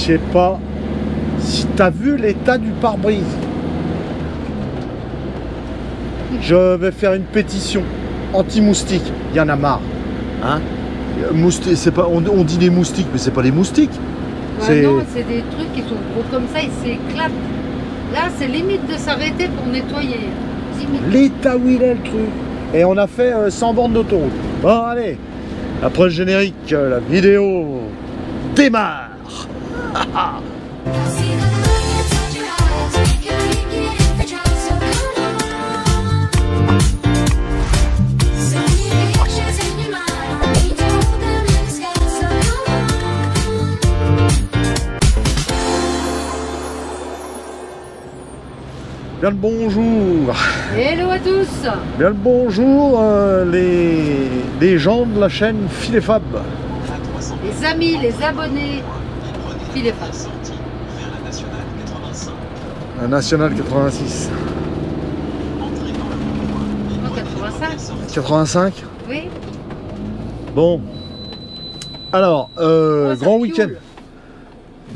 sais pas si t'as vu l'état du pare-brise. Je vais faire une pétition anti-moustique. Il y en a marre. Hein? C'est pas, on dit des moustiques, mais c'est pas des moustiques. Ouais, non, c'est des trucs qui sont gros comme ça, ils s'éclatent. Là, c'est limite de s'arrêter pour nettoyer. L'état où il est le truc. Et on a fait 100 bornes d'autoroute. Bon, allez. Après le générique, la vidéo démarre. Bien le bonjour. Hello à tous. Bien le bonjour les gens de la chaîne Phil & Fab. Les amis, les abonnés Phil & Fab. La Nationale 86. En 85. 85. Oui. Bon. Alors, grand week-end.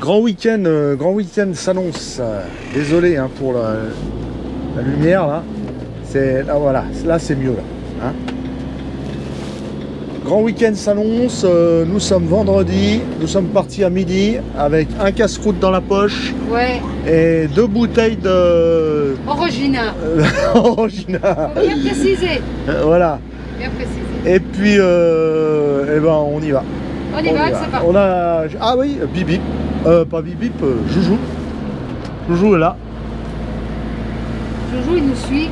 Grand week-end s'annonce. Désolé hein, pour la lumière là. Là, voilà, là c'est mieux là. Hein. Grand week-end s'annonce. Nous sommes vendredi. Nous sommes partis à midi avec un casse-croûte dans la poche. Ouais. Et 2 bouteilles de Orangina. Orangina. Faut bien préciser. Voilà. Bien préciser. Et puis, eh ben, on y va. On y va, c'est parti. On a... Ah oui, Bip Bip. Pas Bip Bip, Joujou. Joujou est là. Joujou, il nous suit.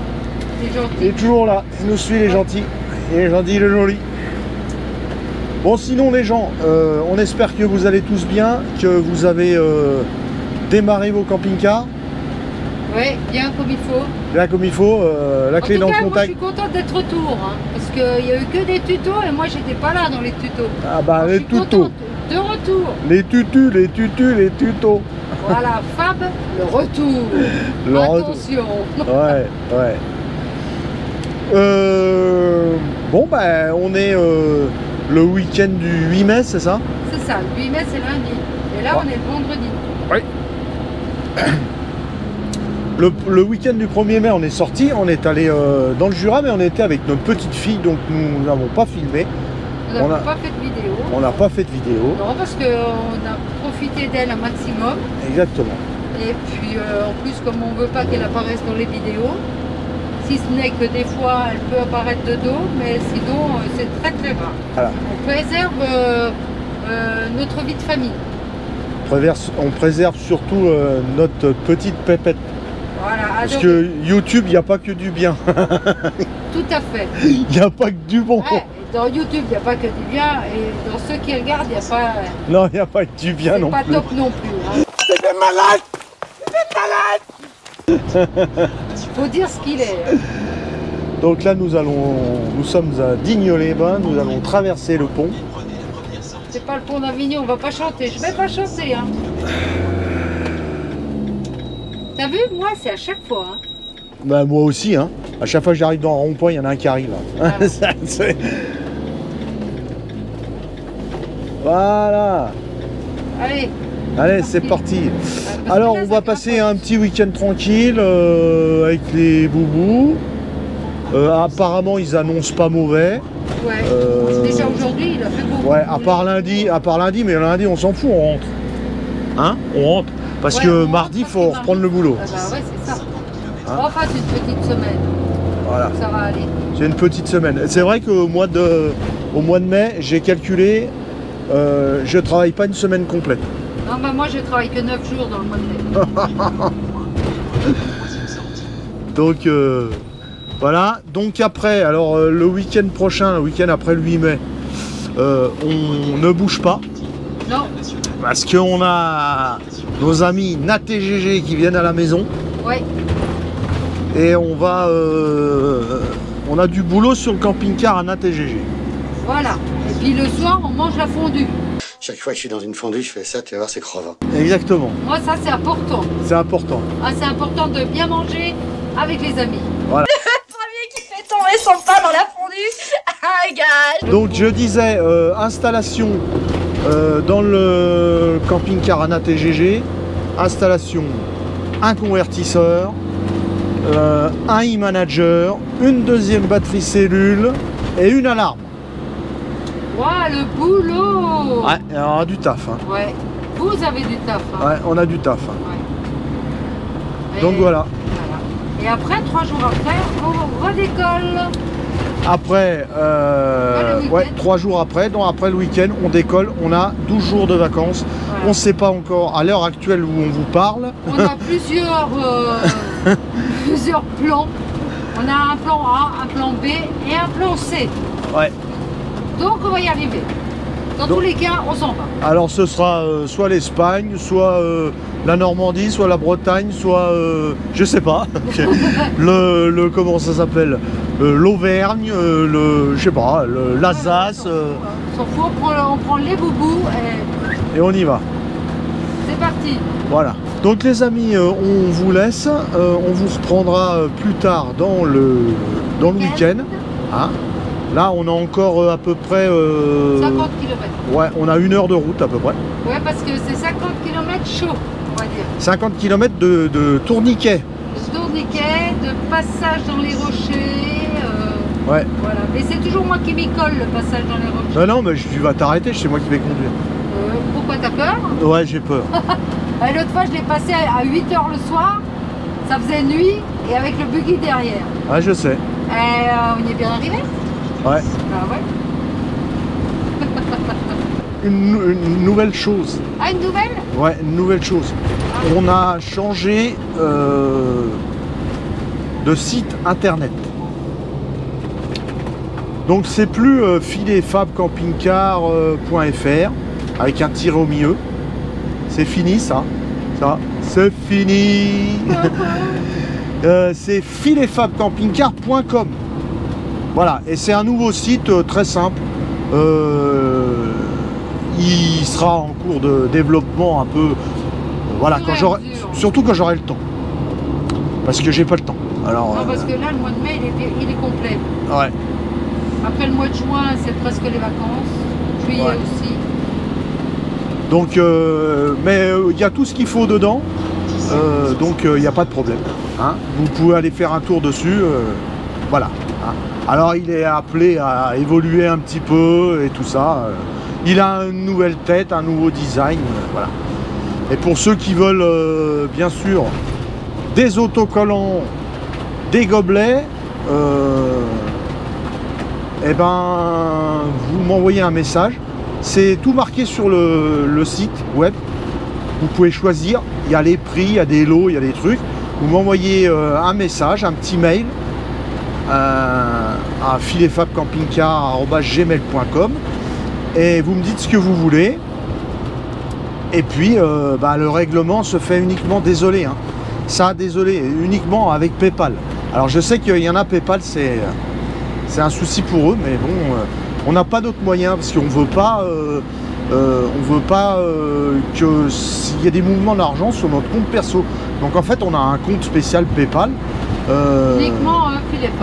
Il est gentil. Il est toujours là. Il nous suit, il est gentil. Il est gentil, il est joli. Bon, sinon, les gens, on espère que vous allez tous bien, que vous avez démarré vos camping-cars. Ouais, bien comme il faut. Bien comme il faut, la clé dans le contact. Moi, je suis contente d'être retour, hein, parce qu'il n'y a eu que des tutos et moi, j'étais pas là dans les tutos. Ah bah, alors, les tutos. De retour. Les tutus, les tutus, les tutos. Voilà, Fab, le retour. Le Attention. Retour. Ouais, ouais. Bon, ben, on est le week-end du 8 mai, c'est ça? C'est ça, le 8 mai, c'est lundi. Et là, on est le vendredi. Oui. Le week-end du 1er mai, on est sorti, on est allé dans le Jura, mais on était avec notre petite fille, donc nous n'avons pas filmé. On n'a pas fait de vidéo. On n'a pas fait de vidéo. Non, parce qu'on a profité d'elle un maximum. Exactement. Et puis, en plus, comme on ne veut pas qu'elle apparaisse dans les vidéos, si ce n'est que des fois, elle peut apparaître de dos, mais sinon, c'est très très rare. Voilà. On préserve notre vie de famille. On préserve surtout notre petite pépette. Voilà, parce que YouTube, il n'y a pas que du bien. Tout à fait. Il n'y a pas que du bon. Ouais, dans YouTube, il n'y a pas que du bien. Et dans ceux qui regardent, il n'y a pas... Non, il n'y a pas que du bien non plus. C'est pas top non plus. Hein. C'est des malades. C'est des malades. Faut dire ce qu'il est. Hein. Donc là, nous sommes à Digne-les-Bains. Nous allons traverser le pont. C'est pas le pont d'Avignon, on va pas chanter. Je vais pas chanter. Hein. T'as vu, moi, c'est à chaque fois. Hein. Bah, moi aussi, hein. À chaque fois que j'arrive dans un rond-point, il y en a un qui arrive. Hein. Voilà. Voilà. Allez, c'est parti. Alors, on va passer un petit week-end tranquille avec les boubous. Apparemment, ils annoncent pas mauvais. Ouais. Déjà aujourd'hui, il a fait beau. Ouais, à part lundi, mais lundi, on s'en fout, on rentre. Hein? On rentre. Parce ouais, que mardi, il faut reprendre le boulot. Ah bah ouais, c'est ça. Hein? Enfin, c'est une petite semaine. Voilà. Ça va aller. C'est une petite semaine. C'est vrai qu'au mois de mai, j'ai calculé, je travaille pas une semaine complète. Non, bah moi, je travaille que 9 jours dans le mois de mai. Donc, voilà. Donc après, alors le week-end prochain, le week-end après le 8 mai, on ne bouge pas. Non. Parce qu'on a nos amis Nat et GG qui viennent à la maison. Oui. Et on va... on a du boulot sur le camping-car à Nat et GG. Voilà. Et puis le soir, on mange la fondue. Chaque fois que je suis dans une fondue, je fais ça, tu vas voir, c'est crevant. Exactement. Moi, ça, c'est important. C'est important. Ah, c'est important de bien manger avec les amis. Voilà. Le premier qui fait tomber son pain dans la fondue. Ah, gars. Donc je disais, installation Dans le camping-car ANA TGG, installation, un convertisseur, un e-manager, une deuxième batterie cellule et une alarme. Ouah, le boulot! Ouais, on a du taf. Hein. Ouais, vous avez du taf. Hein. Ouais, on a du taf. Hein. Ouais. Donc voilà. Et après, 3 jours après, on redécolle. Après, ouais, 3 jours après, donc après le week-end, on décolle. On a 12 jours de vacances. Voilà. On ne sait pas encore, à l'heure actuelle où on vous parle. On a plusieurs, plusieurs plans. On a un plan A, un plan B et un plan C. Ouais. Donc on va y arriver. Dans tous les cas, on s'en va. Alors ce sera soit l'Espagne, soit la Normandie, soit la Bretagne, soit je sais pas. le comment ça s'appelle, l'Auvergne, le je sais pas, l'Alsace. On s'en fout, on prend les boubous Et on y va. c'est parti. Voilà. Donc les amis, on vous laisse. On vous reprendra plus tard dans le week-end. Hein. Là, on a encore à peu près... 50 km. Ouais, on a 1 heure de route à peu près. Ouais, parce que c'est 50 km chaud, on va dire. 50 km de tourniquet. De tourniquet, de passage dans les rochers. Ouais. Voilà. Mais c'est toujours moi qui m'y colle, le passage dans les rochers. Non, mais tu vas t'arrêter, c'est moi qui vais conduire. Pourquoi t'as peur? Ouais, j'ai peur. L'autre fois, je l'ai passé à 8 h le soir. Ça faisait nuit et avec le buggy derrière. Ouais, je sais. On y est bien arrivé? Ouais. Bah ouais. Une nouvelle chose. Ah, une nouvelle? Ouais, une nouvelle chose. On a changé de site internet. Donc c'est plus filefabcampingcar.fr avec un tiré au milieu. C'est fini ça. Ça, c'est fini. C'est filefabcampingcar.com. Voilà, et c'est un nouveau site très simple. Il sera en cours de développement un peu. Voilà, surtout quand j'aurai le temps. Parce que j'ai pas le temps. Alors, non, parce que là, le mois de mai, il est complet. Ouais. Après le mois de juin, c'est presque les vacances. Juillet aussi. Donc, mais il y a tout ce qu'il faut dedans. Donc, il n'y a pas de problème. Hein. Vous pouvez aller faire un tour dessus. Voilà. Hein. Alors, il est appelé à évoluer un petit peu et tout ça. Il a une nouvelle tête, un nouveau design. Voilà. Et pour ceux qui veulent, bien sûr, des autocollants, des gobelets, et ben, vous m'envoyez un message. C'est tout marqué sur le site web. Vous pouvez choisir. Il y a les prix, il y a des lots, il y a des trucs. Vous m'envoyez un message, un petit mail à filefabcampingcar@gmail.com et vous me dites ce que vous voulez. Et puis le règlement se fait uniquement, désolé, hein, ça désolé, uniquement avec PayPal. Alors je sais qu'il y en a PayPal, c'est un souci pour eux, mais bon, on n'a pas d'autre moyen parce qu'on veut pas que s'il y a des mouvements d'argent sur notre compte perso. Donc en fait on a un compte spécial PayPal.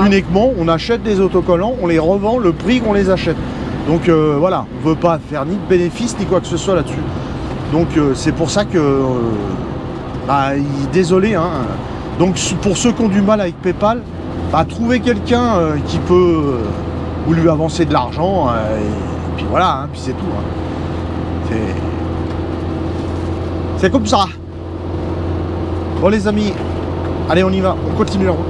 Uniquement, on achète des autocollants, on les revend le prix qu'on les achète. Donc voilà, on ne veut pas faire ni de bénéfice ni quoi que ce soit là-dessus. Donc c'est pour ça que désolé, hein. Donc pour ceux qui ont du mal avec PayPal, trouver quelqu'un qui peut ou lui avancer de l'argent et puis voilà, hein, puis c'est tout. Hein. C'est comme ça. Bon les amis, allez on y va, on continue la route.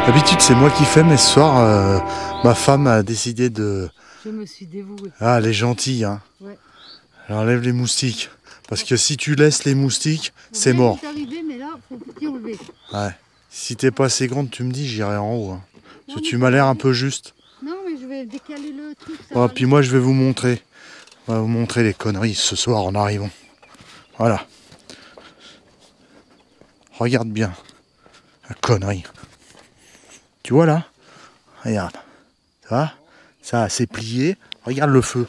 D'habitude c'est moi qui fais, mais ce soir ma femme a décidé de... Je me suis dévouée. Ah, elle est gentille, hein. Ouais. Elle enlève les moustiques. Parce que si tu laisses les moustiques, c'est mort. C'est arrivé, mais là, faut t'y enlever. Ouais. Si t'es pas assez grande, tu me dis, j'irai en haut. Hein. Parce que tu m'as l'air un peu juste. Non, mais je vais décaler le truc. Ouais, puis moi, je vais vous montrer. On va vous montrer les conneries ce soir en arrivant. Voilà. Regarde bien. La connerie. Tu vois là? Regarde. Ça va? Ça, c'est plié. Regarde le feu.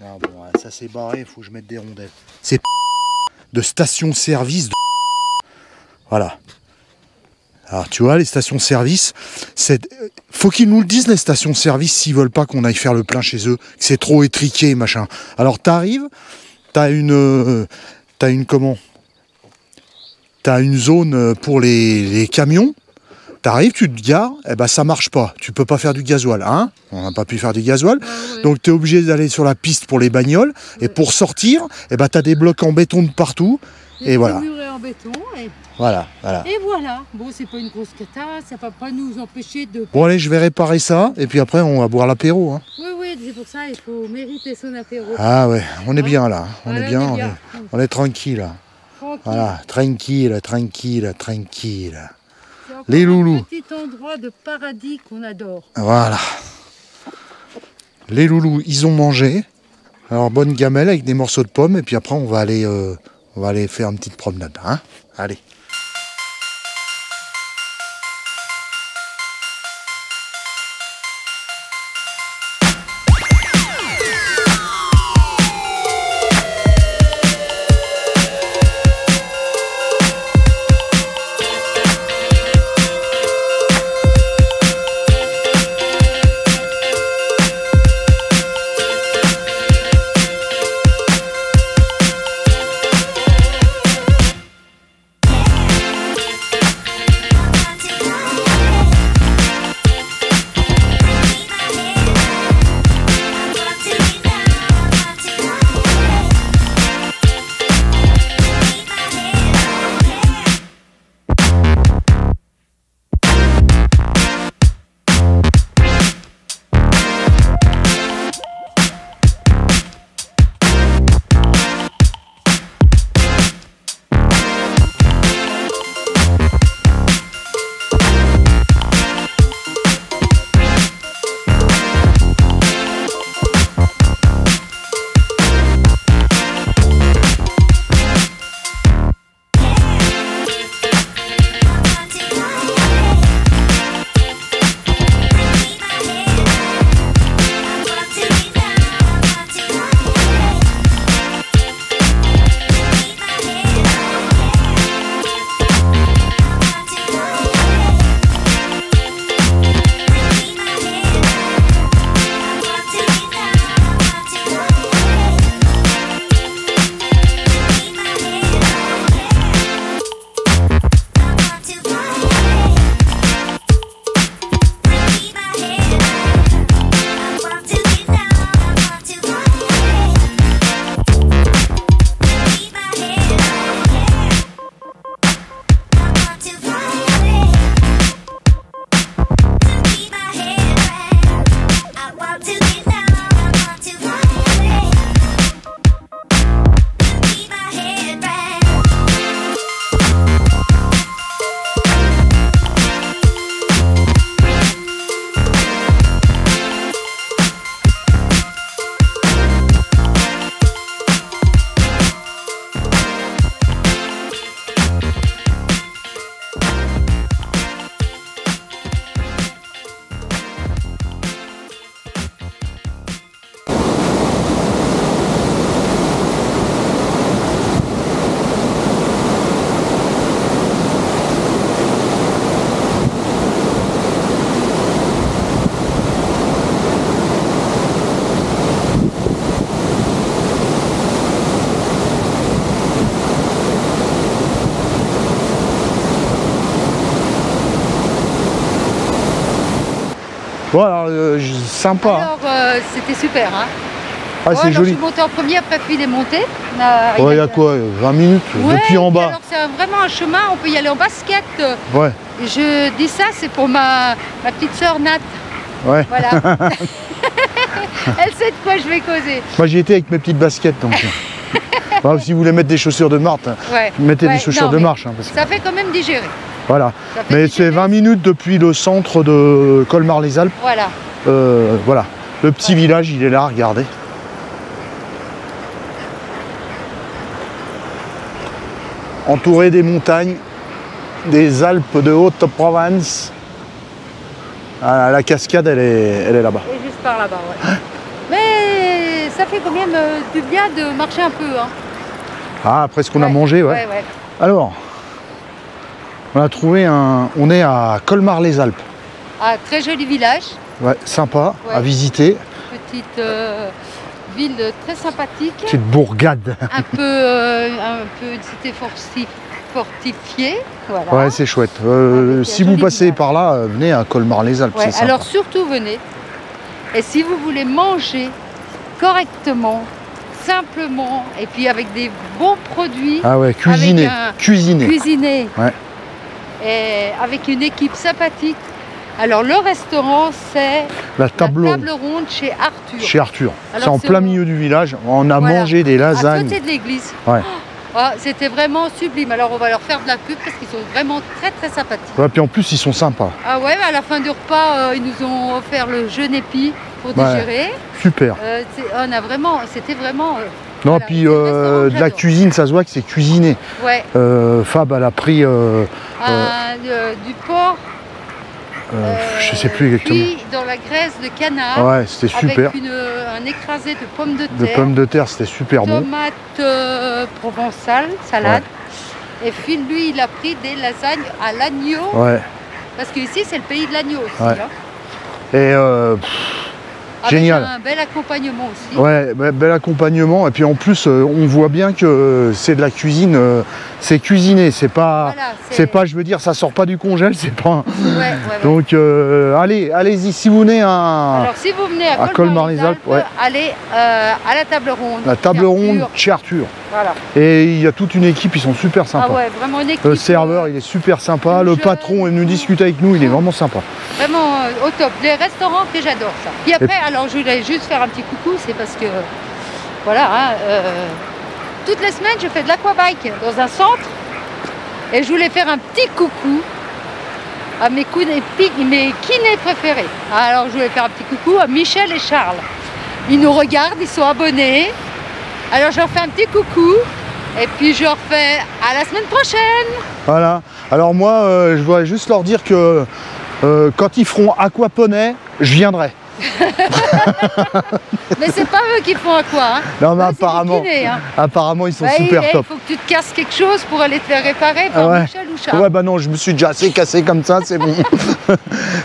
Ah bon, ça c'est barré, il faut que je mette des rondelles. C'est de station-service. Voilà. Alors tu vois, les stations-service, faut qu'ils nous le disent, les stations-service, s'ils veulent pas qu'on aille faire le plein chez eux, que c'est trop étriqué, machin. Alors t'arrives, t'as une zone pour les camions. T'arrives, tu te gares, eh ben ça marche pas. Tu peux pas faire du gasoil, hein? On n'a pas pu faire du gasoil. Ouais. Donc tu es obligé d'aller sur la piste pour les bagnoles. Ouais. Et pour sortir, eh ben t'as des blocs en béton de partout. Et voilà. Murés en béton. Et... Voilà. Et voilà. Bon, c'est pas une grosse cata, ça va pas nous empêcher de... Bon allez, je vais réparer ça. Et puis après, on va boire l'apéro. Hein. Oui, c'est pour ça, il faut mériter son apéro. Ah ouais, on est bien là. On voilà, est bien, on est tranquille. Tranquille. Voilà, tranquille. Les loulous. Un petit endroit de paradis qu'on adore. Voilà. Les loulous, ils ont mangé. Alors bonne gamelle avec des morceaux de pommes. Et puis après, on va aller faire une petite promenade. Hein? Allez. Bon alors, sympa. Alors, c'était super, hein. Ah, c'est alors, joli. Je suis montée en premier, après Phil est monté. Il y a quoi 20 minutes Ouais, depuis en bas. Alors c'est vraiment un chemin, on peut y aller en basket. Ouais, Je dis ça, c'est pour ma petite sœur Nat. ouais. Voilà. Elle sait de quoi je vais causer. Moi j'y étais avec mes petites baskets donc. Alors, si vous voulez mettre des chaussures de marche, Ouais. mettez Ouais, des chaussures non, de mais marche. Hein, parce que- Ça fait quand même digérer. Voilà. Ça fait Mais digérer. c'est 20 minutes depuis le centre de Colmar-les-Alpes. Voilà. Voilà. Le petit village, il est là, regardez. Entouré des montagnes, des Alpes de Haute-Provence. Ah, la cascade, elle est là-bas. Et juste par là-bas, ouais. Mais ça fait quand même du bien de marcher un peu. Hein. Ah, après ce qu'on a Ouais, mangé, ouais. ouais. Alors, on a trouvé un... On est à Colmar-les-Alpes. Ah, très joli village. Ouais, sympa Ouais. à visiter. Petite ville très sympathique. Petite bourgade. Un peu une cité fortifiée. Voilà. Ouais, c'est chouette. Avec Si un vous joli passez village. par là, venez à Colmar-les-Alpes, Ouais, c'est sympa. alors surtout venez. Et si vous voulez manger correctement, simplement, et puis avec des bons produits, Ah ouais, cuisiner. avec un- Cuisiner. cuisinés, Ouais. et avec une équipe sympathique. Alors le restaurant, c'est La table, la table ronde chez Arthur. chez Arthur. Alors, C'est en c'est plein au- milieu du village. On a Voilà. mangé des À lasagnes. côté de l'église. Ouais. Ah, c'était vraiment sublime. Alors on va leur faire de la pub parce qu'ils sont vraiment très très sympathiques. Ouais, puis en plus, ils sont sympas. Ah ouais, à la fin du repas, ils nous ont offert le jeûne épi pour Ouais. digérer. Super. C'était vraiment. Non, voilà, puis c'est le restaurant que de la j'adore. cuisine, ça se voit que c'est cuisiné. Ouais, Fab, elle a pris, du porc. je sais plus exactement. Cuit dans la graisse de canard. Ouais, c'était super. Avec un écrasé de pommes de De terre. pommes de terre, c'était super bon. Tomates provençales, salade. Et Phil, lui, il a pris des lasagnes à l'agneau. Ouais. Parce qu'ici, c'est le pays de l'agneau aussi. Ouais. Hein. Et Avec génial. un bel accompagnement aussi. ouais, bel accompagnement. Et puis en plus, on voit bien que c'est de la cuisine, c'est cuisiné. C'est pas, Voilà, c'est pas, je veux dire, ça sort pas du congèle. C'est pas. Ouais. Donc allez-y, si vous venez à Alors si vous venez à à Colmar-les-Alpes, ouais. allez à la table ronde. la table chez ronde Arthur. chez Arthur. Voilà. Et il y a toute une équipe, ils sont super sympas. Ah ouais, vraiment une équipe. Le serveur, il est super sympa. Le jeune. patron est venu discuter avec nous, il est vraiment sympa. Vraiment au top. Les restaurants que j'adore ça. Puis après, alors je voulais juste faire un petit coucou, c'est parce que voilà, hein, toutes les semaines je fais de l'aquabike dans un centre et je voulais faire un petit coucou à mes kinés préférés. Alors je voulais faire un petit coucou à Michel et Charles. Ils nous regardent, ils sont abonnés. Alors je leur fais un petit coucou et puis je leur fais à la semaine prochaine. Voilà. Alors moi, je voudrais juste leur dire que quand ils feront aquaponey, je viendrai. Mais c'est pas eux qui font à quoi. Hein. Non mais Eux, c'est des apparemment, kinés, hein. apparemment ils sont Bah, super il top. faut que tu te casses quelque chose pour aller te faire réparer par Ouais. Michel ou Charles. Ouais bah non, je me suis déjà assez cassé comme ça, c'est bon.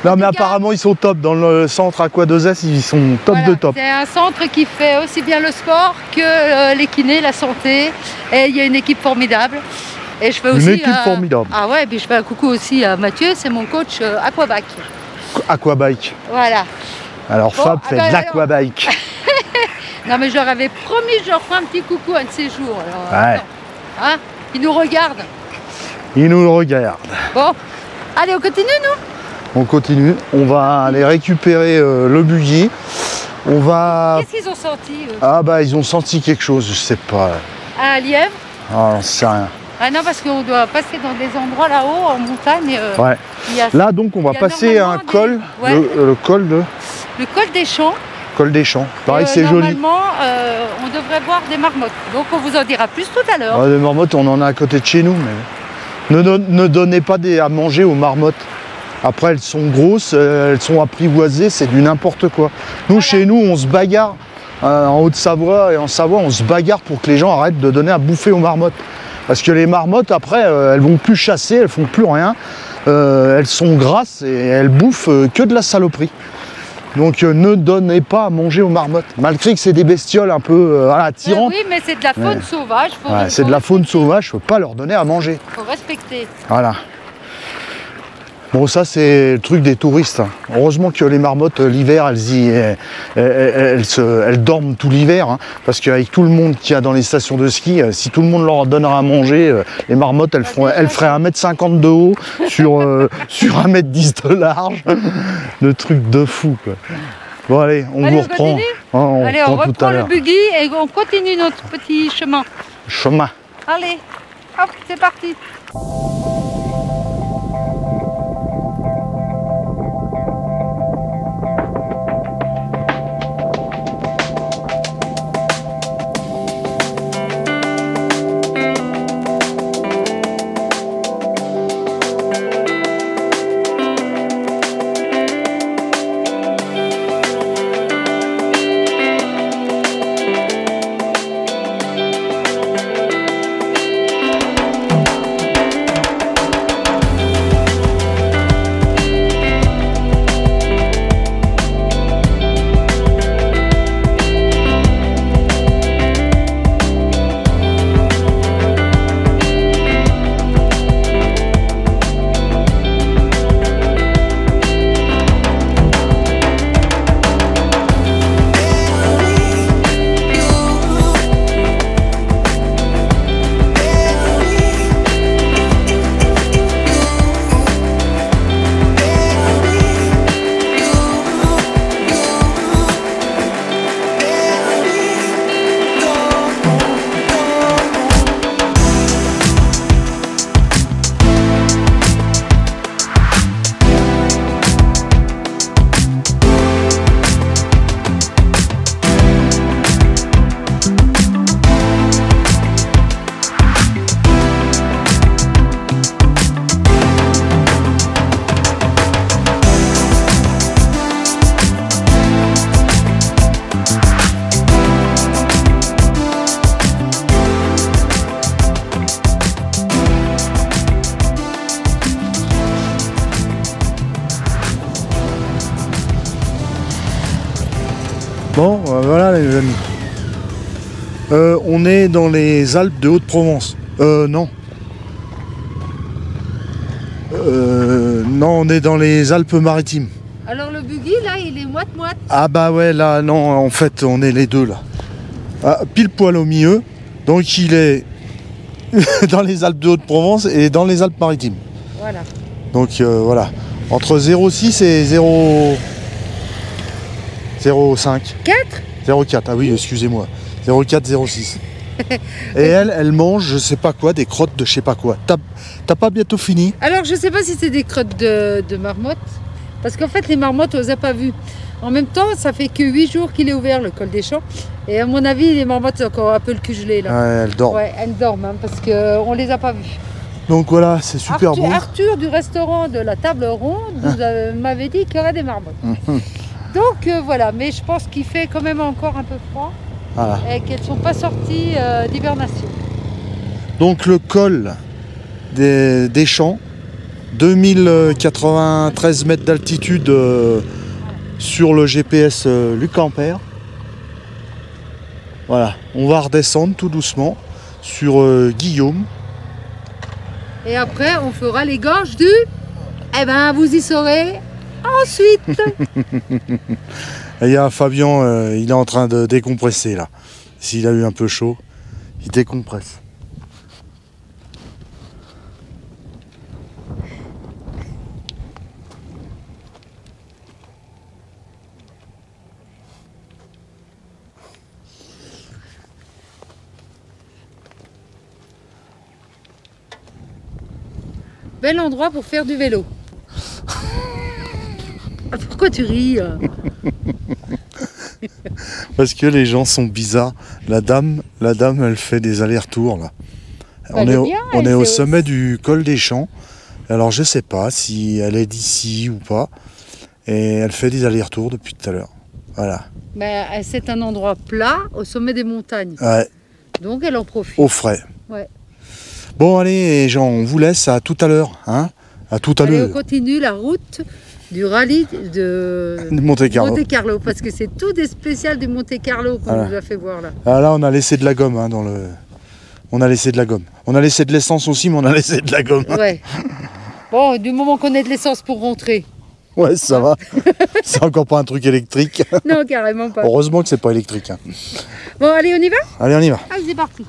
Non mais cas- apparemment ils sont top. Dans le centre Aqua 2S, ils sont top Voilà, de top. c'est un centre qui fait aussi bien le sport que les kinés, la santé. Et il y a une équipe formidable. Et je fais Une aussi équipe formidable. Ah ouais, puis je fais un coucou aussi à Mathieu, c'est mon coach aquabike. Aquabike. Voilà. Alors Bon, Fab ah fait bah, de l'aquabike. Non mais je leur avais promis, je leur ferai un petit coucou un de ces jours. Alors, Ouais. attends. Hein, ils nous regardent. Ils nous le regardent. Bon, allez, on continue nous. On continue. On va aller récupérer le buggy. On va. Qu'est-ce qu'ils ont senti Ah bah ils ont senti quelque chose, je sais pas. à Lièvre? Ah, j'en sais rien. Ah non, parce qu'on doit passer dans des endroits là-haut, en montagne. Ouais. Il y a Là donc on va il y a passer un normalement col, des- ouais. le col de le col des Champs. col des Champs. Pareil Et, c'est joli. Normalement, on devrait voir des marmottes. Donc on vous en dira plus tout à l'heure. Ouais, les marmottes on en a à côté de chez nous, mais ne donnez pas à manger aux marmottes. Après elles sont grosses, elles sont apprivoisées, c'est du n'importe quoi. Nous chez nous on se bagarre en Haute-Savoie et en Savoie on se bagarre pour que les gens arrêtent de donner à bouffer aux marmottes. Parce que les marmottes après elles vont plus chasser, elles font plus rien. Elles sont grasses et elles bouffent que de la saloperie. Donc ne donnez pas à manger aux marmottes. Malgré que c'est des bestioles un peu attirantes. Oui, mais c'est de la faune sauvage. Ouais, c'est de la faune sauvage, faut pas leur donner à manger. Faut respecter. Voilà. Bon, ça c'est le truc des touristes. Heureusement que les marmottes l'hiver elles dorment tout l'hiver, hein, parce qu'avec tout le monde qu'il y a dans les stations de ski, si tout le monde leur donnera à manger, les marmottes elles feraient 1,50 m de haut sur 1,10 m de large. Le truc de fou, quoi. Bon allez, on vous reprend. Allez, on reprend le buggy et on continue notre petit chemin. Allez, hop, c'est parti. Bon, voilà les amis. On est dans les Alpes de Haute-Provence. Non. Non, on est dans les Alpes-Maritimes. Alors le buggy là, il est moite-moite. Ah bah ouais, là, non, en fait, on est les deux là. Ah, pile poil au milieu. Donc il est dans les Alpes de Haute-Provence et dans les Alpes-Maritimes. Voilà. Donc voilà. Entre 0,6 et 0,5. 0,4, ah oui, excusez-moi. 0,4, 0,6. Et elle mange, je sais pas quoi, des crottes de je sais pas quoi. T'as pas bientôt fini? Alors je sais pas si c'est des crottes de marmotte, parce qu'en fait les marmottes on les a pas vues. En même temps, ça fait que 8 jours qu'il est ouvert le col des Champs. Et à mon avis, les marmottes c'est encore un peu le cul gelé là. Ouais, elles dorment. Ouais, elles dorment, hein, parce qu'on les a pas vues. Donc voilà, c'est super beau. Arthur du restaurant de la Table Ronde m'avait dit qu'il y aurait des marmottes. Donc voilà, mais je pense qu'il fait quand même encore un peu froid. Voilà. Et qu'elles ne sont pas sorties d'hibernation. Donc le col des Champs, 2093 mètres d'altitude sur le GPS Luc Ampère. Voilà, on va redescendre tout doucement sur Guillaume. Et après, on fera les gorges du... Eh ben, vous y saurez ensuite. Il y a Fabien, il est en train de décompresser là. S'il a eu un peu chaud, il décompresse. Bel endroit pour faire du vélo. Pourquoi tu ris? Parce que les gens sont bizarres. La dame, elle fait des allers-retours là. Bah, on est au sommet du col des Champs. Alors je sais pas si elle est d'ici ou pas. Et elle fait des allers-retours depuis tout à l'heure. Voilà. Bah, c'est un endroit plat au sommet des montagnes. Ouais. Donc elle en profite. Au frais. Ouais. Bon allez Jean, on vous laisse à tout à l'heure. Hein, à tout à l'heure. On continue la route du rallye de Monte-Carlo. Parce que c'est tout des spéciales du Monte-Carlo qu'on nous a fait voir là. Ah, là on a laissé de la gomme hein, dans le... On a laissé de la gomme. On a laissé de l'essence aussi, mais on a laissé de la gomme. Ouais. Bon, du moment qu'on ait de l'essence pour rentrer. Ouais, ça va. C'est encore pas un truc électrique. Non, carrément pas. Heureusement que c'est pas électrique. Hein. Bon, allez, on y va? Allez, on y va. Allez, c'est parti.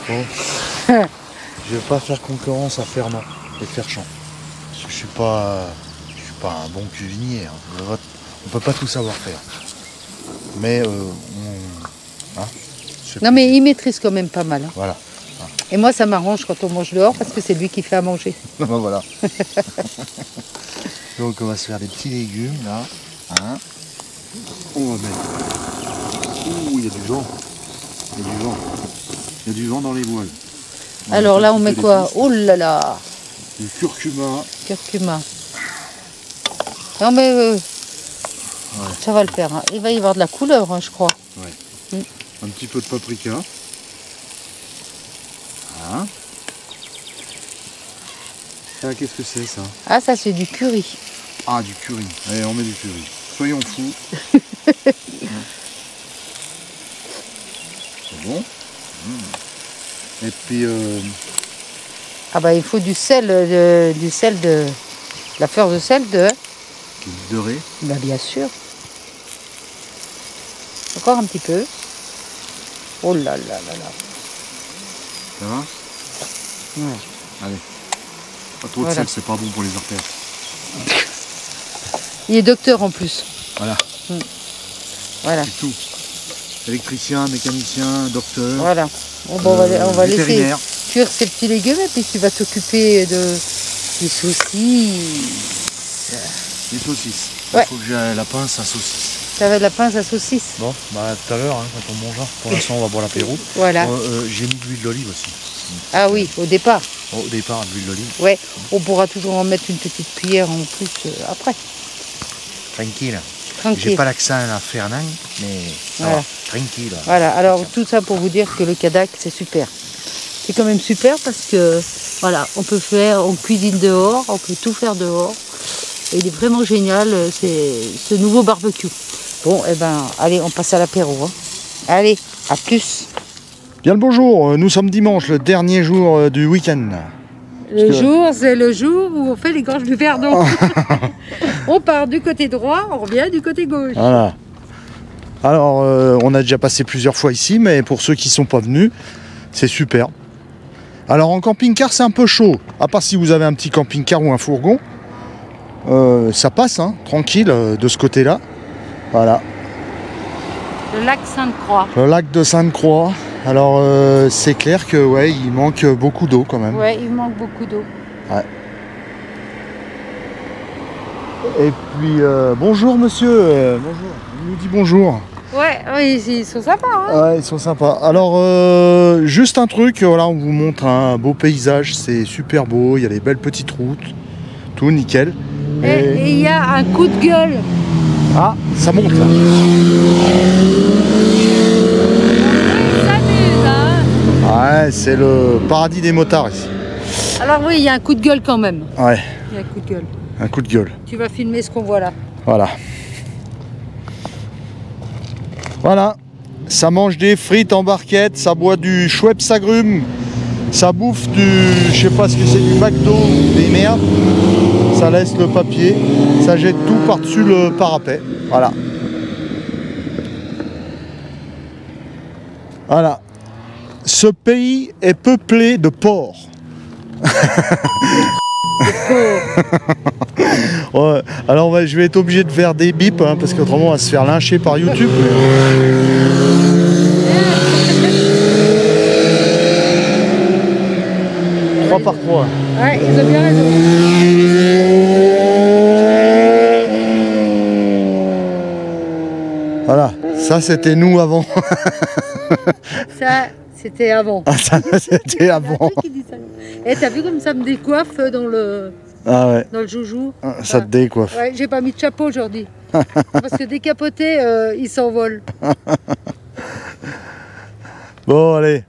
Bon. Je vais pas faire concurrence à Fernand et Ferchamp. Parce que je suis pas un bon cuisinier. Hein. On peut pas tout savoir faire. Mais non mais il maîtrise quand même pas mal. Hein. Voilà. Et moi ça m'arrange quand on mange dehors parce que c'est lui qui fait à manger. Voilà. Donc on va se faire des petits légumes là. Hein. On va mettre. Ouh, il y a du vent. Il y a du vent. Il y a du vent dans les voiles. Alors là on met quoi? Oh là là. Du curcuma. Curcuma. Non mais ouais. Ça va le faire. Hein. Il va y avoir de la couleur, hein, je crois. Ouais. Un petit peu de paprika. Voilà. Ah, qu'est-ce que c'est ça? Ah ça c'est du curry. Ah, du curry. Allez, on met du curry. Soyons fous. C'est bon. Et puis ah bah il faut du sel, la fleur de sel de. de raie. Bah bien sûr. Encore un petit peu. Oh là là là là. Ça va? Ouais. Allez. Pas trop de sel, c'est pas bon pour les artères. Il est docteur en plus. Voilà. Voilà. C'est tout. Électricien, mécanicien, docteur. Voilà. Bon, on va laisser cuire ces petits légumes et puis tu vas t'occuper des saucisses. Des saucisses. Ouais. Il faut que j'ai la pince à saucisse. Ça va de la pince à saucisse. Bon, bah tout à l'heure, hein, quand on mangera. Pour l'instant, on va boire l'apéro. Voilà. J'ai mis de l'huile d'olive aussi. Ah oui, au départ. Au départ, de l'huile d'olive. Ouais, on pourra toujours en mettre une petite cuillère en plus après. Tranquille. Tranquille. J'ai pas l'accent à Fernand, mais ça voilà. va. Tranquille. Voilà, alors tout ça pour vous dire que le Cadac, c'est super. C'est quand même super parce que, voilà, on cuisine dehors, on peut tout faire dehors. Et il est vraiment génial, ce nouveau barbecue. Bon, eh ben, allez, on passe à l'apéro. Hein. Allez, à plus. Bien le bonjour, nous sommes dimanche, le dernier jour du week-end. C'est le jour où on fait les gorges du Verdon. On part du côté droit, on revient du côté gauche. Voilà. Alors, on a déjà passé plusieurs fois ici, mais pour ceux qui ne sont pas venus, c'est super. Alors, en camping-car, c'est un peu chaud. À part si vous avez un petit camping-car ou un fourgon. Ça passe, hein, tranquille, de ce côté-là. Voilà. Le lac Sainte-Croix. Le lac de Sainte-Croix. Alors, c'est clair que ouais, il manque beaucoup d'eau quand même. Ouais, il manque beaucoup d'eau. Ouais. Et puis, bonjour monsieur. Bonjour. Il nous dit bonjour. Ouais, oui, ils sont sympas. Hein. Ouais, ils sont sympas. Alors, juste un truc, voilà, on vous montre un beau paysage, c'est super beau, il y a des belles petites routes, tout nickel. Et il y a un coup de gueule. Ah, ça monte là. On s'amuse, hein. Ouais, c'est le paradis des motards ici. Alors oui, il y a un coup de gueule quand même. Ouais, Il y a un coup de gueule. un coup de gueule. Tu vas filmer ce qu'on voit là. Voilà. Voilà. Ça mange des frites en barquette, ça boit du Schweppes agrumes, ça bouffe du, je sais pas ce que c'est, du McDo ou des merdes. Ça laisse le papier, ça jette tout par-dessus le parapet. Voilà. Voilà. Ce pays est peuplé de porcs. Ouais. Alors je vais être obligé de faire des bips hein, parce qu'autrement on va se faire lyncher par YouTube. 3 par 3. Ouais, ils ont bien raison. Voilà, ça c'était nous avant. Ça, c'était avant. Ah, ça c'était avant. Et t'as vu comme ça me décoiffe dans le joujou? Ça te décoiffe. Ouais, j'ai pas mis de chapeau aujourd'hui. Parce que décapoté, il s'envole. Bon, allez,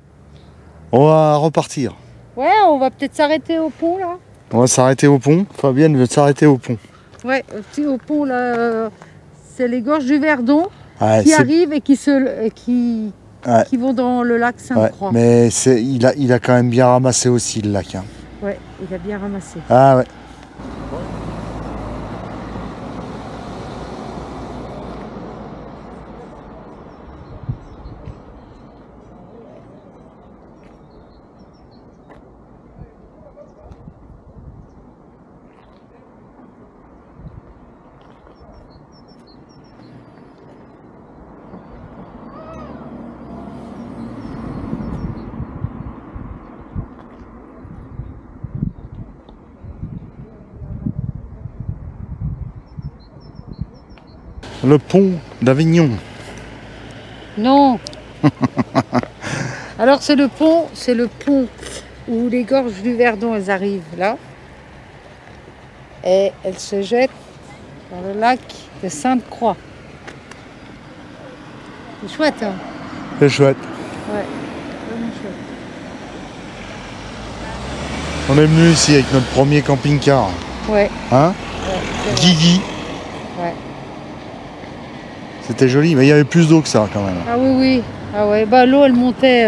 on va repartir. Ouais, on va peut-être s'arrêter au pont là. On va s'arrêter au pont. Fabienne veut s'arrêter au pont. Ouais, au pont là, c'est les gorges du Verdon Ouais, qui arrivent et qui vont dans le lac Sainte-Croix. Ouais, mais il a quand même bien ramassé aussi le lac. Hein. Ouais, il a bien ramassé. Ah ouais. Le pont d'Avignon. Non. Alors c'est le pont où les gorges du Verdon elles arrivent là. Et elles se jettent dans le lac de Sainte-Croix. C'est chouette, hein? C'est chouette. Ouais, vraiment chouette. On est venu ici avec notre premier camping-car. Ouais. Hein? Ouais, Guigui. ouais. C'était joli, mais il y avait plus d'eau que ça quand même. Ah oui, oui. Ah ouais, bah l'eau elle montait.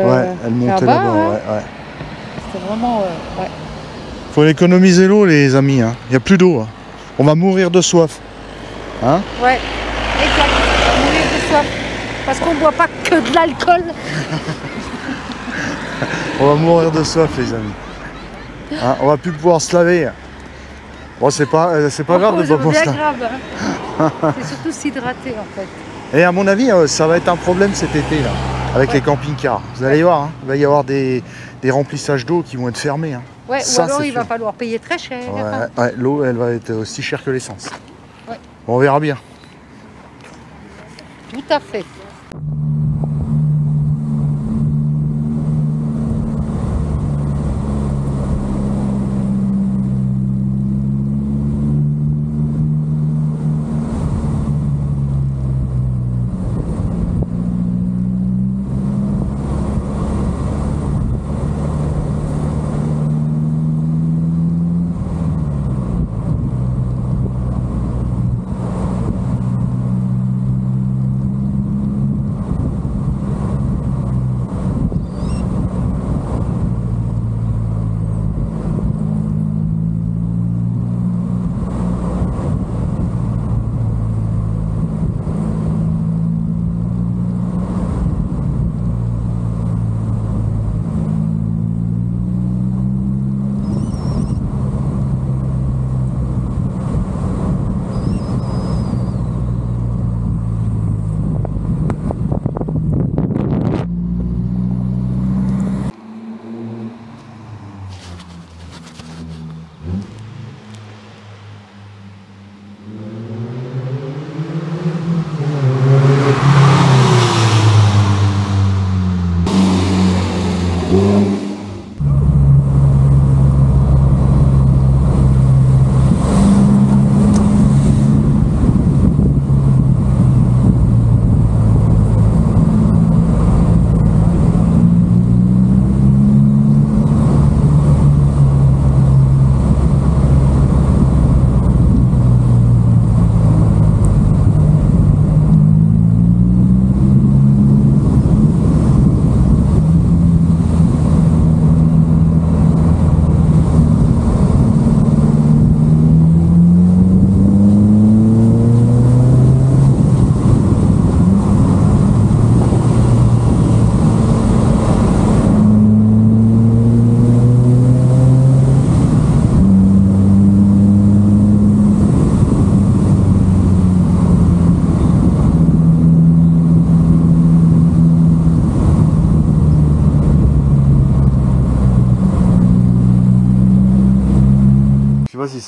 Ouais, elle montait là-bas. là-bas. Hein. Ouais. C'était vraiment. Ouais. Faut économiser l'eau, les amis. Hein. Il n'y a plus d'eau. Hein. On va mourir de soif. Hein? Ouais, exact. On va mourir de soif. Parce qu'on ne boit pas que de l'alcool. On va mourir de soif, les amis. Hein? On va plus pouvoir se laver. Bon, c'est pas grave de pas pouvoir se laver. grave. Hein. C'est surtout s'hydrater en fait. Et à mon avis, ça va être un problème cet été là, avec les camping-cars. Vous allez voir, hein, il va y avoir des remplissages d'eau qui vont être fermés. Hein. Ouais, ça, ou alors il sûr. va falloir payer très cher. Ouais, l'eau, elle va être aussi chère que l'essence. Ouais. Bon, on verra bien. Tout à fait.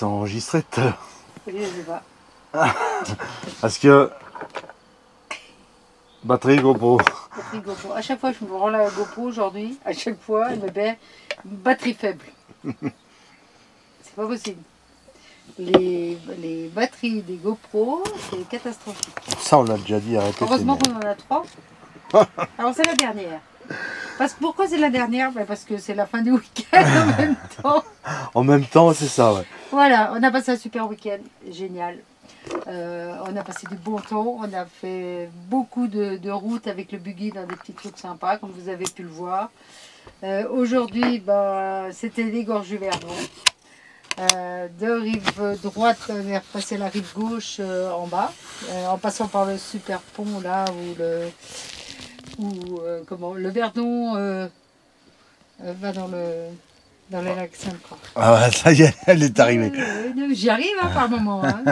s'est enregistré tout à l'heure. Je sais pas. Parce que... Batterie GoPro. Batterie GoPro. À chaque fois, je me rends la GoPro aujourd'hui. À chaque fois, elle me met batterie faible. C'est pas possible. Les batteries des GoPro, c'est catastrophique. Ça, on l'a déjà dit, arrêtez. Heureusement qu'on en a 3. Alors, c'est la dernière. Pourquoi c'est la dernière? Parce que c'est la fin du week-end en même temps. En même temps, c'est ça, ouais. Voilà, on a passé un super week-end. Génial. On a passé du bon temps. On a fait beaucoup de routes avec le buggy dans des petits trucs sympas, comme vous avez pu le voir. Aujourd'hui, c'était les gorges du Verdon. De rive droite, on est repassé la rive gauche en bas, en passant par le super pont là où le Verdon va dans le lac Sainte-Croix. Ah ouais, ça y est, elle est arrivée. J'y arrive par moment. Hein.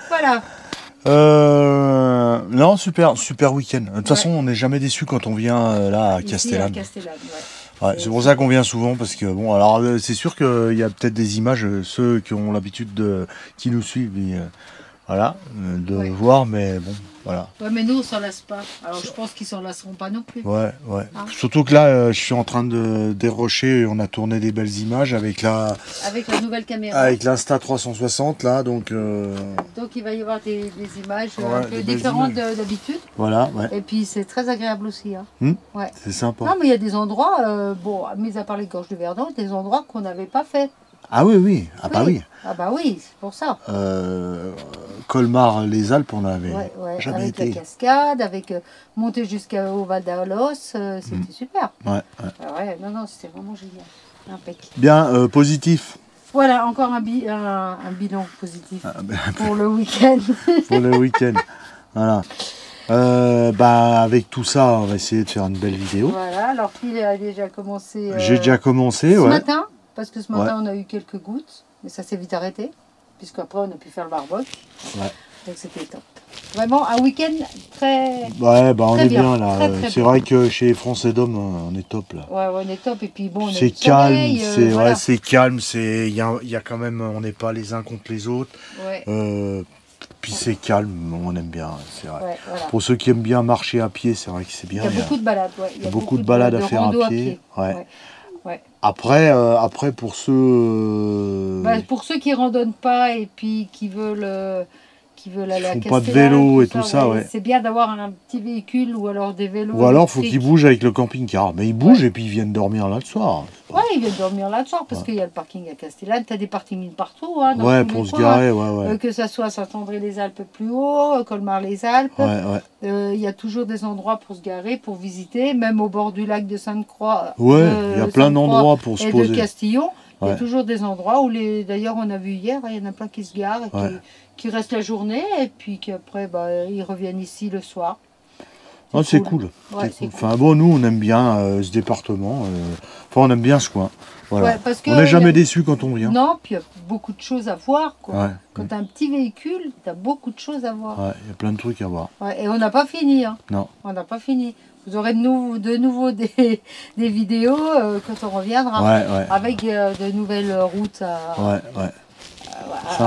Voilà. Non, super week-end. De toute façon, on n'est jamais déçu quand on vient là à Castellane. Ouais, c'est pour ça qu'on vient souvent, parce que bon, alors c'est sûr qu'il y a peut-être des images, ceux qui ont l'habitude qui nous suivent, voilà, de voir, mais bon, voilà. Ouais, mais nous on s'en lasse pas. Alors je pense qu'ils s'en lasseront pas non plus. Ouais. Hein? Surtout que là, je suis en train de dérocher, on a tourné des belles images avec la nouvelle caméra. Avec l'Insta360 là, donc. Donc il va y avoir des images un peu différentes d'habitude. Voilà, ouais. Et puis c'est très agréable aussi. Hein. Ouais. C'est sympa. Non mais il y a des endroits, mis à part les gorges du Verdon, des endroits qu'on n'avait pas fait. Ah oui. Ah bah oui. Ah bah oui, c'est pour ça. Colmar, les Alpes, on avait jamais avec été. La cascade, avec monter jusqu'au Val d'Alos, c'était super. Ouais. Non, c'était vraiment génial. Impec. Bien, positif. Voilà, encore un bilan positif pour le week-end. Pour le week-end, voilà. Avec tout ça, on va essayer de faire une belle vidéo. Voilà, alors Phil a déjà commencé. J'ai déjà commencé, ce matin, parce que ce matin on a eu quelques gouttes, mais ça s'est vite arrêté, puisqu'après on a pu faire le barbecue. Ouais. Donc c'était top. Vraiment un week-end très. Ouais, on très est bien là. C'est bien. Vrai que chez Français d'Hommes, on est top là. Ouais, on est top. Et puis bon, c'est calme, c'est calme, il y a quand même, on n'est pas les uns contre les autres. Ouais. Puis c'est calme, on aime bien, c'est vrai. Ouais, voilà. Pour ceux qui aiment bien marcher à pied, c'est vrai que c'est bien. Il y a beaucoup de balades, Il y a beaucoup de balades à faire à pied. Ouais. Après, pour ceux... pour ceux qui randonnent pas et puis qui veulent aller à Castellane, pas de vélo et tout ça, c'est bien d'avoir un petit véhicule ou alors des vélos. Ou alors, il faut qu'ils bougent avec le camping-car. Mais ils bougent et puis ils viennent dormir là le soir. Ouais, ils viennent dormir là le soir parce qu'il y a le parking à Castellane. Tu as des parkings partout. Hein, pour se garer, que ça soit Saint-André-les-Alpes plus haut, Colmar-les-Alpes. Il y a toujours des endroits pour se garer, pour visiter, même au bord du lac de Sainte-Croix. Ouais, il y a plein d'endroits pour se poser. Et de Castillon. Il y a toujours des endroits où d'ailleurs on a vu hier, il y en a plein qui se garent et qui restent la journée et puis qu'après ils reviennent ici le soir. C'est cool. Ouais, cool. Enfin bon, nous on aime bien ce département, on aime bien ce coin. Voilà. Parce que on n'est jamais déçu quand on vient. Non, puis il y a beaucoup de choses à voir. Quand tu as un petit véhicule, tu as beaucoup de choses à voir. Il y a plein de trucs à voir. Et on n'a pas fini. Hein. Non. On n'a pas fini. Vous aurez de nouveau des vidéos quand on reviendra avec de nouvelles routes à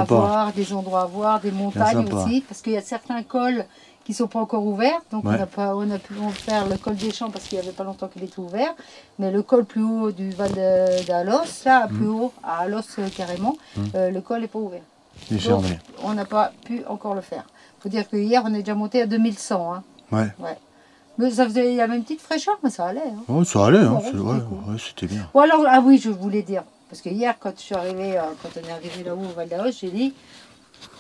voir, des endroits à voir, des montagnes aussi, parce qu'il y a certains cols qui ne sont pas encore ouverts, donc on a pu faire le col des Champs parce qu'il n'y avait pas longtemps qu'il était ouvert, mais le col plus haut du Val d'Alos, là plus haut, à Alos carrément, le col n'est pas ouvert. Donc, on n'a pas pu encore le faire. Il faut dire que hier on est déjà monté à 2100. Hein. Ouais. Mais il y avait une petite fraîcheur, mais ça allait. Hein. Oh, ça allait, hein. C'était bien. Ou alors, je voulais dire, parce que hier, quand on est arrivé là-haut au Val d'Aos, j'ai dit,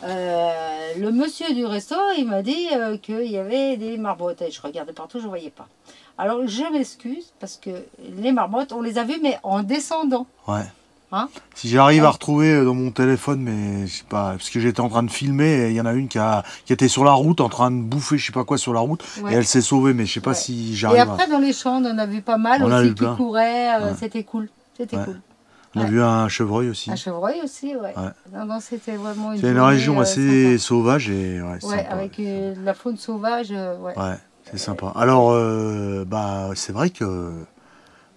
le monsieur du resto, il m'a dit qu'il y avait des marmottes. Et je regardais partout, je ne voyais pas. Alors, je m'excuse, parce que les marmottes, on les a vues, mais en descendant. Ouais. Hein? Si j'arrive à retrouver dans mon téléphone, mais je sais pas, parce que j'étais en train de filmer, et il y en a une qui était sur la route, en train de bouffer je sais pas quoi sur la route, et elle s'est sauvée, mais je sais pas si j'arrive. Et après dans les champs, on en a vu pas mal aussi qui couraient, c'était cool, cool. On a vu un chevreuil aussi. Un chevreuil aussi, Non, c'était vraiment c'est une région assez sauvage et sympa, avec la faune sauvage, c'est sympa. Alors, c'est vrai que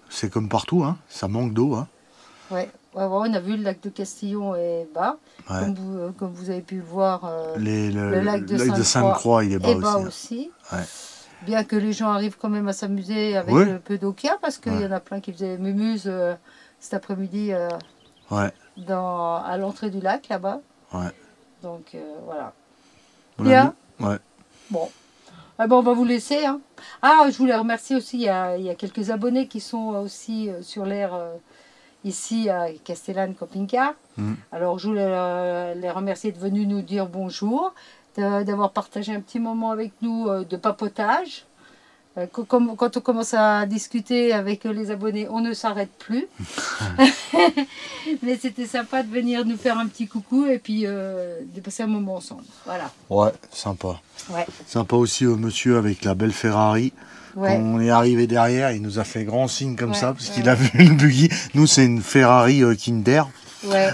c'est comme partout, hein, ça manque d'eau, hein. Ouais, on a vu le lac de Castillon est bas. Ouais. Comme vous avez pu le voir, Le lac de Sainte-Croix, il est bas aussi. Ouais. Bien que les gens arrivent quand même à s'amuser avec Oui. le peu d'eau qu'il y a, parce qu'il y en a plein qui faisaient mumuse cet après-midi Ouais. à l'entrée du lac, là-bas. Ouais. Donc, voilà. On a Bien. vu. Ouais. Bon. Ah ben, on va vous laisser. Hein. Ah, je voulais remercier aussi, il y a quelques abonnés qui sont aussi sur l'air ici à Castellane Camping Car. Alors, je voulais les remercier de venir nous dire bonjour, d'avoir partagé un petit moment avec nous de papotage. Quand on commence à discuter avec les abonnés, on ne s'arrête plus. Mais c'était sympa de venir nous faire un petit coucou et puis de passer un moment ensemble. Voilà. Ouais, sympa. Ouais. Sympa aussi monsieur avec la belle Ferrari. Ouais. Quand on est arrivé derrière, il nous a fait grand signe comme ça, parce qu'il ouais. a vu le buggy. Nous, c'est une Ferrari Kinder. Ouais.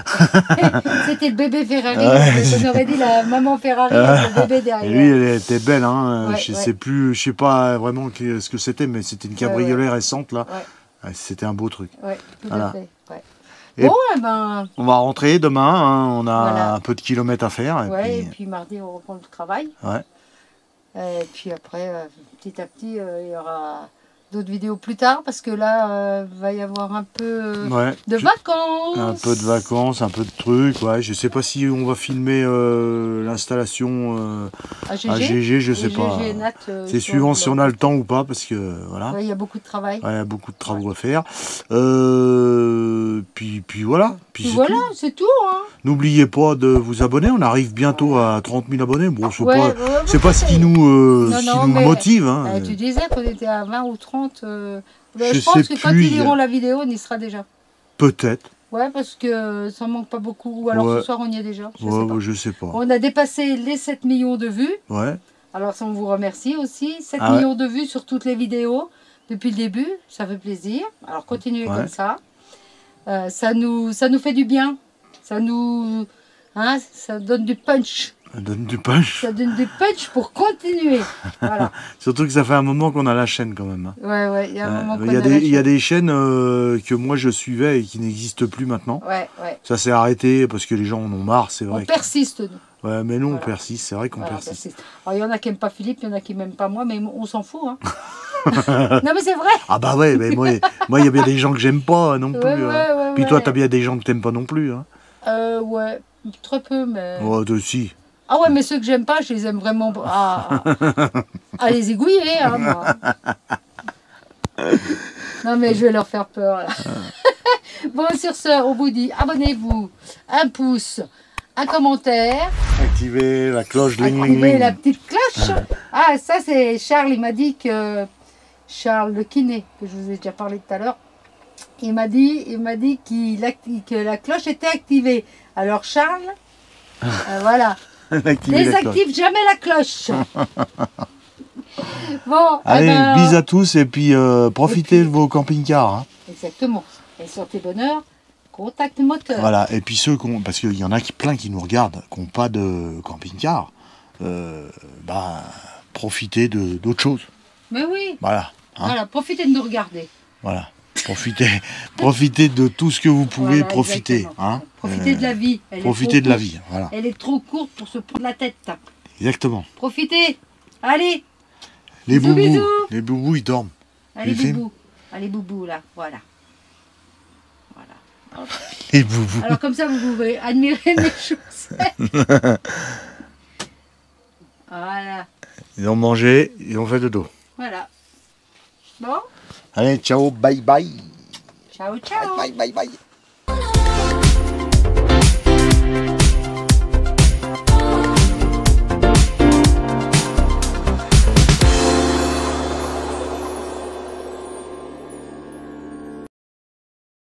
C'était le bébé Ferrari. On aurait dit la maman Ferrari avec le bébé derrière. Et lui, elle était belle, hein. Ouais, je sais plus, je sais pas vraiment ce que c'était, mais c'était une cabriolet récente là. Ouais. Ouais, c'était un beau truc. Ouais, tout Voilà. à fait. Ouais. Et Bon, eh ben. on va rentrer demain, hein, on a Voilà. un peu de kilomètres à faire. Et puis mardi, on reprend le travail. Ouais. Et puis après, petit à petit, il y aura d'autres vidéos plus tard, parce que là, va y avoir un peu de vacances. Un peu de vacances, un peu de trucs. Ouais. Je sais pas si on va filmer l'installation à GG, je sais pas. C'est suivant si on a le temps ou pas, parce que voilà. Ouais, il y a beaucoup de travail. Ouais, il y a beaucoup de travaux à faire. Puis voilà. Puis voilà, c'est tout. Hein. N'oubliez pas de vous abonner. On arrive bientôt à 30 000 abonnés. Bon, c'est pas ce qui nous, motive. Hein. Tu disais qu'on était à 20 ou 30. Je sais pense que quand plus, ils liront la vidéo, on y sera déjà. Peut-être. Ouais, parce que ça manque pas beaucoup. Ou alors ce soir, on y est déjà. Je sais pas. On a dépassé les 7 millions de vues. Ouais. Alors ça, on vous remercie aussi. 7 millions de vues sur toutes les vidéos depuis le début. Ça fait plaisir. Alors continuez comme ça. Ça nous fait du bien. Ça nous... Hein, ça donne du punch. Ça donne du punch. Ça donne du punch pour continuer. Voilà. Surtout que ça fait un moment qu'on a la chaîne quand même. Ouais, il y a un moment qu'on a la chaîne. Il y a des chaînes que moi je suivais et qui n'existent plus maintenant. Ouais. Ça s'est arrêté parce que les gens en ont marre, c'est vrai. On persiste, nous. Ouais, mais nous on persiste, c'est vrai qu'on persiste. Alors il y en a qui n'aiment pas Philippe, il y en a qui m'aiment pas moi, mais on s'en fout. Hein. Non mais c'est vrai. Ah bah ouais, mais moi il y a bien des gens que j'aime pas non plus. Puis toi t'as bien des gens que t'aimes pas non plus. Hein. Ouais, très peu, mais... Si. Ah ouais, mais ceux que j'aime pas, je les aime vraiment à les égouiller, hein, moi. Non mais je vais leur faire peur, là. Bon, sur ce, on vous dit, abonnez-vous, un pouce, un commentaire. Activez la cloche, Activez la petite cloche. Ah, ça c'est Charles, il m'a dit que... Charles le kiné, que je vous ai déjà parlé tout à l'heure, il m'a dit que la cloche était activée. Alors Charles, voilà, désactive jamais la cloche. Bon, allez, bis à tous et puis profitez de vos camping-cars. Hein. Exactement. Et sortez bonheur, contact moteur. Voilà, et puis ceux parce qu'il y en a plein qui nous regardent, qui n'ont pas de camping-car, profitez d'autres choses. Mais oui. Voilà. Hein. Voilà, profitez de nous regarder. Voilà. Profitez de tout ce que vous pouvez profiter. Hein. Profitez de la vie. Profitez de la vie. Voilà. Elle est trop courte pour se prendre la tête. Exactement. Profitez. Allez. Les bisous, boubous. bisous. Les boubous, ils dorment. Allez, boubous. Allez, boubous, là. Voilà. Hop. Les boubous. Alors, comme ça, vous pouvez admirer mes chaussettes. Voilà. Ils ont mangé, ils ont fait dodo. Voilà. Bon. Allez, ciao, bye bye. Ciao, ciao. Bye, bye, bye.